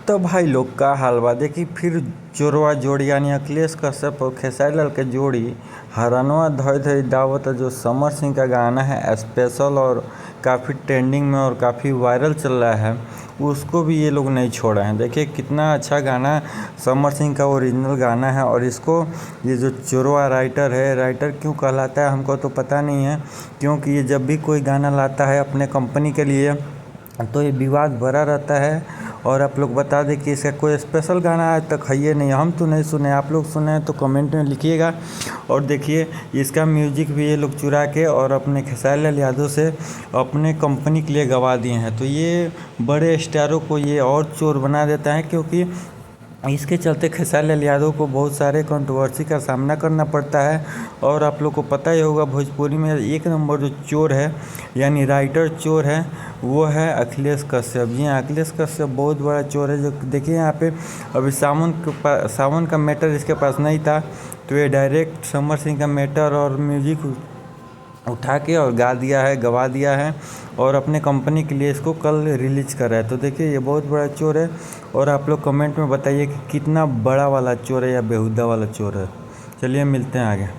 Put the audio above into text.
तो भाई लोग का हाल बा देखी फिर जोरवा जोड़ी यानी अखिलेश कश्यप और खेसारी लाल के जोड़ी हरनवा धोई धोई दावत जो समर सिंह का गाना है स्पेशल और काफ़ी ट्रेंडिंग में और काफ़ी वायरल चल रहा है, उसको भी ये लोग नहीं छोड़े हैं। देखिए कितना अच्छा गाना समर सिंह का ओरिजिनल गाना है। और इसको ये जो चोरवा राइटर क्यों कहलाता है हमको तो पता नहीं है, क्योंकि ये जब भी कोई गाना लाता है अपने कंपनी के लिए तो ये विवाद भरा रहता है। और आप लोग बता दें कि इसका कोई स्पेशल गाना आज तक है ये नहीं, हम तो नहीं सुने, आप लोग सुने हैं तो कमेंट में लिखिएगा। और देखिए इसका म्यूजिक भी ये लोग चुरा के और अपने खेसारी लाल यादव से अपने कंपनी के लिए गवा दिए हैं। तो ये बड़े स्टारों को ये और चोर बना देता है, क्योंकि इसके चलते खेसारी लाल यादव को बहुत सारे कंट्रोवर्सी का सामना करना पड़ता है। और आप लोग को पता ही होगा भोजपुरी में एक नंबर जो चोर है यानी राइटर चोर है वो है अखिलेश कश्यप। जी हाँ, अखिलेश कश्यप बहुत बड़ा चोर है। जो देखिए यहाँ पे अभी सावन का मैटर इसके पास नहीं था, तो ये डायरेक्ट समर सिंह का मैटर और म्यूजिक उठा के और गवा दिया है और अपने कंपनी के लिए इसको कल रिलीज कर रहा है। तो देखिए ये बहुत बड़ा चोर है। और आप लोग कमेंट में बताइए कि कितना बड़ा वाला चोर है या बेहुदा वाला चोर है। चलिए मिलते हैं आगे।